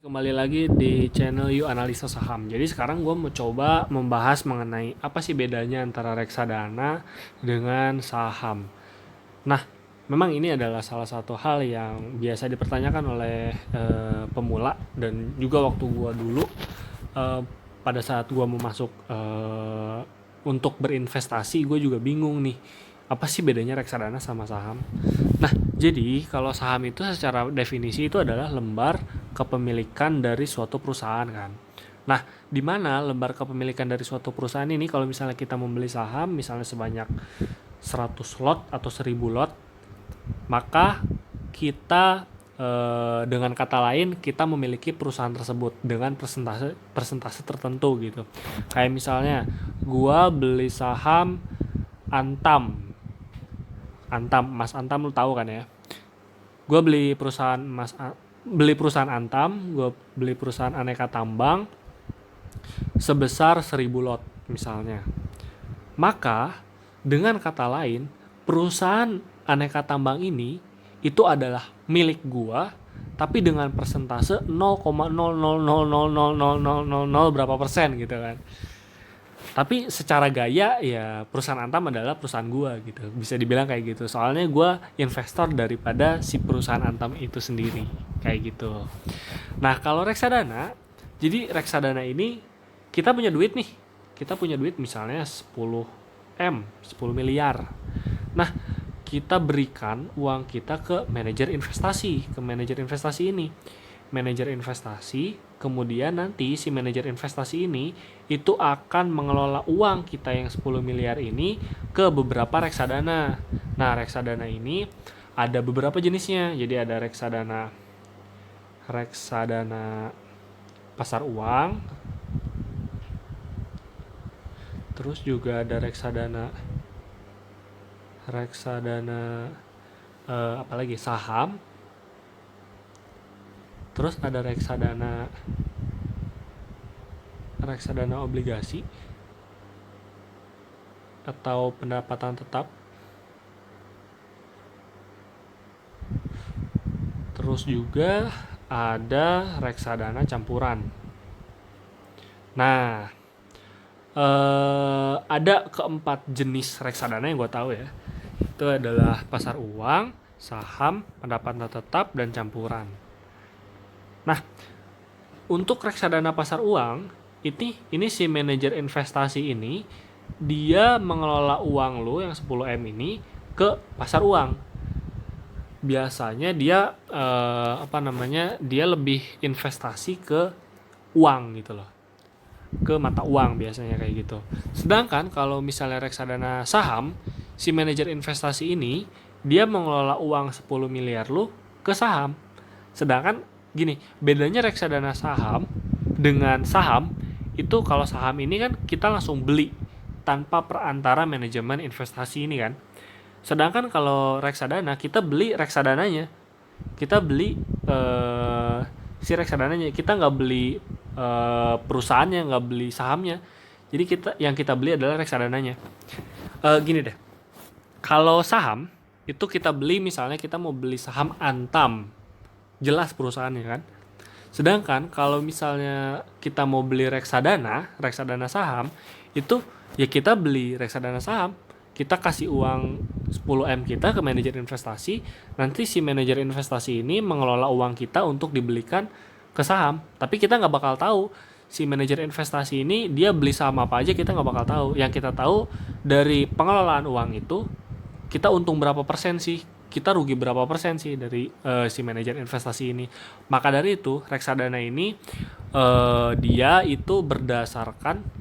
Kembali lagi di channel You Analisa Saham. Jadi sekarang gue mau coba membahas mengenai apa sih bedanya antara reksadana dengan saham. Nah, memang ini adalah salah satu hal yang biasa dipertanyakan oleh pemula dan juga waktu gue dulu eh, pada saat gue mau masuk untuk berinvestasi, gue juga bingung nih apa sih bedanya reksadana sama saham. Nah, jadi kalau saham itu secara definisi itu adalah lembar kepemilikan dari suatu perusahaan kan. Nah, di mana lembar kepemilikan dari suatu perusahaan ini kalau misalnya kita membeli saham misalnya sebanyak 100 lot atau 1000 lot, maka kita dengan kata lain kita memiliki perusahaan tersebut dengan persentase persentase tertentu gitu. Kayak misalnya gua beli saham Antam. Antam, Mas Antam lu tahu kan ya? Gue beli perusahaan Antam, gue beli perusahaan Aneka Tambang sebesar 1000 lot misalnya. Maka dengan kata lain, perusahaan Aneka Tambang ini itu adalah milik gue, tapi dengan persentase 0,000000000 berapa persen gitu kan. Tapi secara gaya ya perusahaan Antam adalah perusahaan gue gitu, bisa dibilang kayak gitu. Soalnya gue investor daripada si perusahaan Antam itu sendiri kayak gitu. Nah kalau reksadana, jadi reksadana ini kita punya duit nih, kita punya duit misalnya 10 miliar. Nah kita berikan uang kita ke manajer investasi ini. Manajer investasi, kemudian nanti si manajer investasi ini itu akan mengelola uang kita yang 10 miliar ini ke beberapa reksadana. Nah, reksadana ini ada beberapa jenisnya. Jadi ada reksadana pasar uang, terus juga ada reksadana apalagi saham, terus ada reksadana obligasi atau pendapatan tetap, terus juga ada reksadana campuran. Nah, ada keempat jenis reksadana yang gue tahu ya. Itu adalah pasar uang, saham, pendapatan tetap, dan campuran. Nah, untuk reksadana pasar uang, ini si manajer investasi ini dia mengelola uang lo yang 10M ini ke pasar uang. Biasanya dia dia lebih investasi ke uang gitu loh. Ke mata uang biasanya kayak gitu. Sedangkan kalau misalnya reksadana saham, si manajer investasi ini dia mengelola uang 10 miliar lu ke saham. Sedangkan gini, bedanya reksadana saham dengan saham itu kalau saham ini kan kita langsung beli tanpa perantara manajemen investasi ini kan. Sedangkan kalau reksadana kita beli reksadananya, kita beli si reksadananya, kita nggak beli perusahaannya, nggak beli sahamnya. Jadi kita beli adalah reksadananya. Gini deh, kalau saham itu kita beli misalnya kita mau beli saham Antam, jelas perusahaannya kan. Sedangkan kalau misalnya kita mau beli reksadana saham, itu ya kita beli reksadana saham, kita kasih uang 10M kita ke manajer investasi, nanti si manajer investasi ini mengelola uang kita untuk dibelikan ke saham. Tapi kita nggak bakal tahu si manajer investasi ini dia beli saham apa aja, kita nggak bakal tahu. Yang kita tahu dari pengelolaan uang itu, kita untung berapa persen sih, kita rugi berapa persen sih dari si manajer investasi ini. Maka dari itu reksadana ini dia itu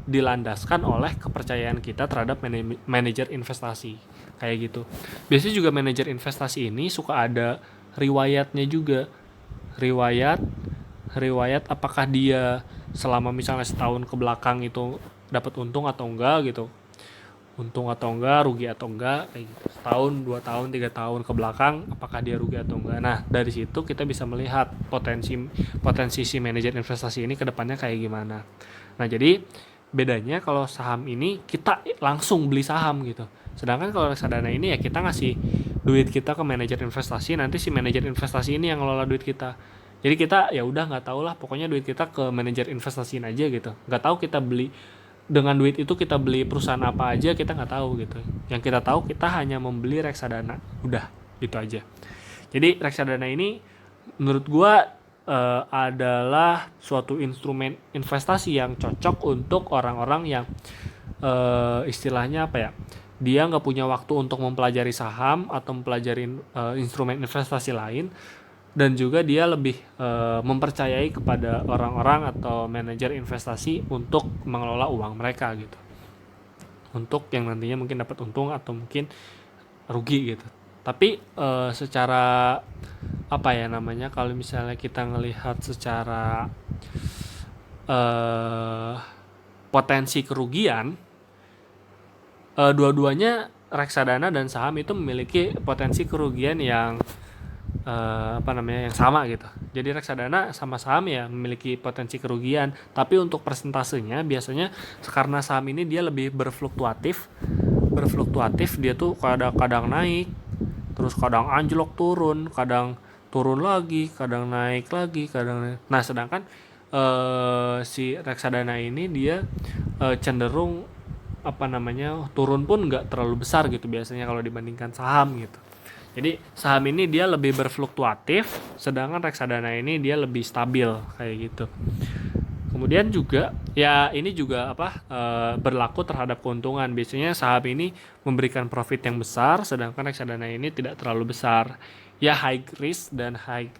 dilandaskan oleh kepercayaan kita terhadap manajer investasi kayak gitu. Biasanya juga manajer investasi ini suka ada riwayatnya juga, riwayat apakah dia selama misalnya setahun ke belakang itu dapat untung atau enggak gitu, rugi atau enggak kayak gitu. Setahun, 2 tahun, 3 tahun ke belakang apakah dia rugi atau enggak. Nah, dari situ kita bisa melihat potensi si manajer investasi ini ke depannya kayak gimana. Nah, jadi bedanya kalau saham ini kita langsung beli saham gitu. Sedangkan kalau reksadana ini ya kita ngasih duit kita ke manajer investasi, nanti si manajer investasi ini yang ngelola duit kita. Jadi kita ya udah nggak tahu lah, pokoknya duit kita ke manajer investasiin aja gitu. Nggak tahu kita beli dengan duit itu kita beli perusahaan apa aja, kita nggak tahu gitu. Yang kita tahu kita hanya membeli reksadana, udah gitu aja. Jadi reksadana ini menurut gua adalah suatu instrumen investasi yang cocok untuk orang-orang yang istilahnya apa ya, dia nggak punya waktu untuk mempelajari saham atau mempelajari instrumen investasi lain, dan juga dia lebih mempercayai kepada orang-orang atau manajer investasi untuk mengelola uang mereka gitu, untuk yang nantinya mungkin dapat untung atau mungkin rugi gitu. Tapi secara apa ya namanya, kalau misalnya kita ngelihat secara potensi kerugian, dua-duanya reksadana dan saham itu memiliki potensi kerugian yang yang sama gitu. Jadi reksadana sama saham ya memiliki potensi kerugian, tapi untuk persentasenya biasanya karena saham ini dia lebih berfluktuatif, dia tuh kadang-kadang naik, terus kadang anjlok kadang turun lagi, kadang naik lagi, kadang naik. Nah, sedangkan si reksadana ini dia cenderung turun pun nggak terlalu besar gitu biasanya kalau dibandingkan saham gitu. Jadi saham ini dia lebih berfluktuatif, sedangkan reksadana ini dia lebih stabil kayak gitu. Kemudian juga ya ini juga berlaku terhadap keuntungan. Biasanya saham ini memberikan profit yang besar, sedangkan reksadana ini tidak terlalu besar. Ya high risk dan high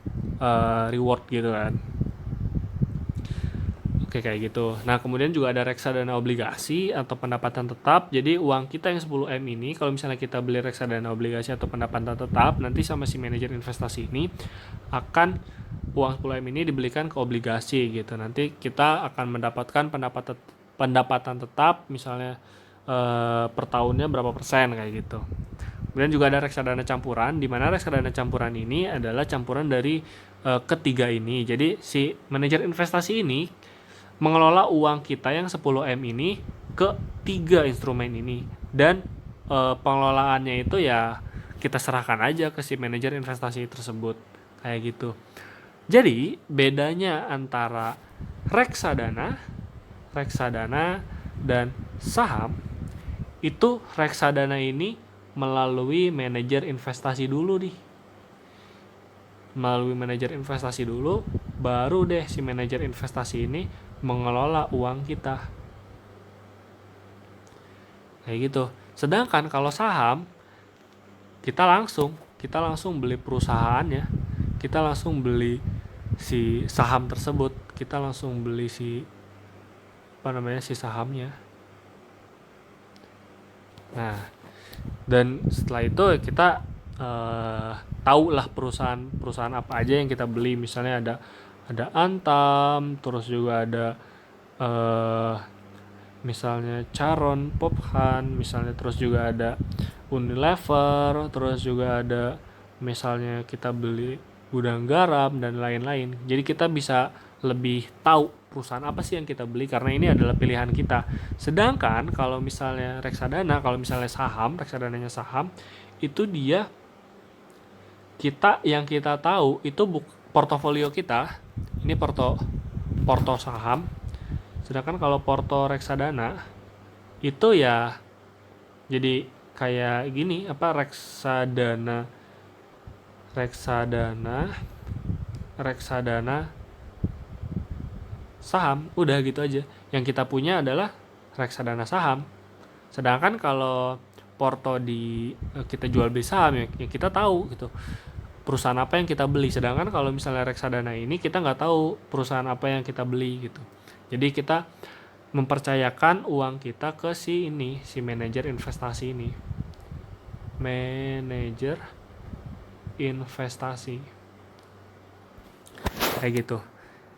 reward gitu kan. Oke, kayak gitu. Nah, kemudian juga ada reksadana obligasi atau pendapatan tetap. Jadi uang kita yang 10M ini, kalau misalnya kita beli reksadana obligasi atau pendapatan tetap, nanti sama si manajer investasi ini akan uang 10M ini dibelikan ke obligasi gitu. Nanti kita akan mendapatkan pendapatan tetap misalnya per tahunnya berapa persen kayak gitu. Kemudian juga ada reksadana campuran, di mana reksadana campuran ini adalah campuran dari ketiga ini. Jadi si manajer investasi ini mengelola uang kita yang 10M ini ke 3 instrumen ini, dan pengelolaannya itu ya kita serahkan aja ke si manajer investasi tersebut kayak gitu. Jadi bedanya antara reksadana dan saham itu, reksadana ini melalui manajer investasi dulu nih. Melalui manajer investasi dulu, baru deh si manajer investasi ini mengelola uang kita kayak gitu. Sedangkan kalau saham, kita langsung beli perusahaannya, kita langsung beli si saham tersebut, kita langsung beli si sahamnya. Nah, dan setelah itu kita tahu lah perusahaan apa aja yang kita beli. Misalnya ada Antam, terus juga ada misalnya Charon, Pophan, misalnya, terus juga ada Unilever, terus juga ada misalnya kita beli gudang garam dan lain-lain. Jadi kita bisa lebih tahu perusahaan apa sih yang kita beli, karena ini adalah pilihan kita. Sedangkan kalau misalnya reksadananya saham, itu dia yang kita tahu itu portofolio kita. Ini porto saham. Sedangkan kalau porto reksadana itu ya jadi kayak gini, reksadana saham, udah gitu aja. Yang kita punya adalah reksadana saham. Sedangkan kalau porto kita jual beli saham, ya kita tahu gitu perusahaan apa yang kita beli. Sedangkan kalau misalnya reksadana ini kita nggak tahu perusahaan apa yang kita beli gitu. Jadi kita mempercayakan uang kita ke si manajer investasi ini. Manajer investasi. Kayak gitu.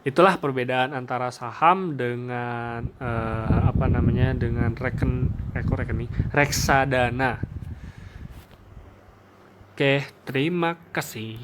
Itulah perbedaan antara saham dengan dengan reksadana. Oke, terima kasih.